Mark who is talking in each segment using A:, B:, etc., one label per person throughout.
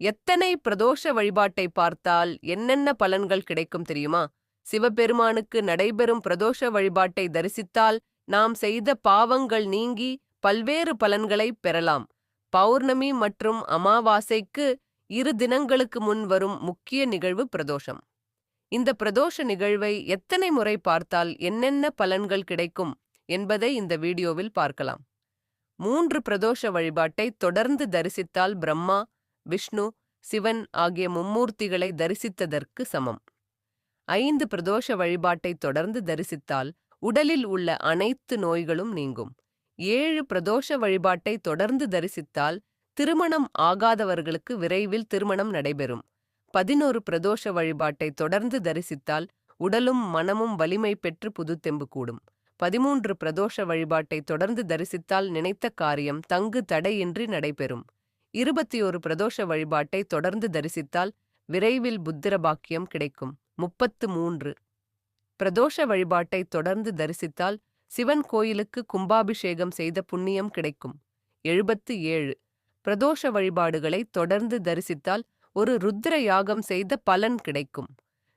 A: எத்தனை பிரதோஷ வழிபாட்டை பார்த்தால் என்னென்ன பலன்கள் கிடைக்கும் தெரியுமா? சிவபெருமானுக்கு நடைபெறும் பிரதோஷ வழிபாட்டை தரிசித்தால் நாம் செய்த பாவங்கள் நீங்கி பல்வேறு பலன்களை பெறலாம். பௌர்ணமி மற்றும் அமாவாசைக்கு 2 தினங்களுக்கு முன் வரும் முக்கிய நிகழ்வு பிரதோஷம். இந்த பிரதோஷ நிகழ்வை எத்தனை முறை பார்த்தால் என்னென்ன பலன்கள் கிடைக்கும் என்பதை இந்த வீடியோவில் பார்க்கலாம். 3 பிரதோஷ வழிபாட்டை தொடர்ந்து தரிசித்தால் பிரம்மா, விஷ்ணு, சிவன் ஆகிய மும்மூர்த்திகளை தரிசித்ததற்கு சமம். 5 பிரதோஷ வழிபாட்டை தொடர்ந்து தரிசித்தால் உடலில் உள்ள அனைத்து நோய்களும் நீங்கும். 7 பிரதோஷ வழிபாட்டை தொடர்ந்து தரிசித்தால் திருமணம் ஆகாதவர்களுக்கு விரைவில் திருமணம் நடைபெறும். 11 பிரதோஷ வழிபாட்டை தொடர்ந்து தரிசித்தால் உடலும் மனமும் வலிமை பெற்று புதுத்தெம்பு கூடும். 13 பிரதோஷ வழிபாட்டை தொடர்ந்து தரிசித்தால் நினைத்த காரியம் தங்கு தடையின்றி நடைபெறும். 21 பிரதோஷ வழிபாட்டை தொடர்ந்து தரிசித்தால் விரைவில் புத்திர பாக்கியம் கிடைக்கும். 33 பிரதோஷ வழிபாட்டை தொடர்ந்து தரிசித்தால் சிவன் கோயிலுக்கு கும்பாபிஷேகம் செய்த புண்ணியம் கிடைக்கும். 77 பிரதோஷ வழிபாடுகளை தொடர்ந்து தரிசித்தால் ஒரு ருத்ர யாகம் செய்த பலன் கிடைக்கும்.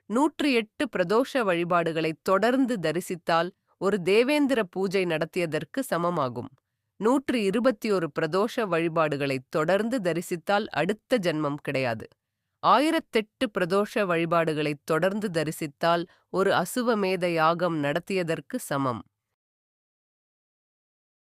A: 108 பிரதோஷ வழிபாடுகளை தொடர்ந்து தரிசித்தால் ஒரு தேவேந்திர பூஜை நடத்தியதற்கு சமமாகும். 121 பிரதோஷ வழிபாடுகளை தொடர்ந்து தரிசித்தால் அடுத்த ஜன்மம் கிடையாது. 1008 பிரதோஷ வழிபாடுகளை தொடர்ந்து தரிசித்தால் ஒரு அசுவமேத யாகம் நடத்தியதற்கு சமம்.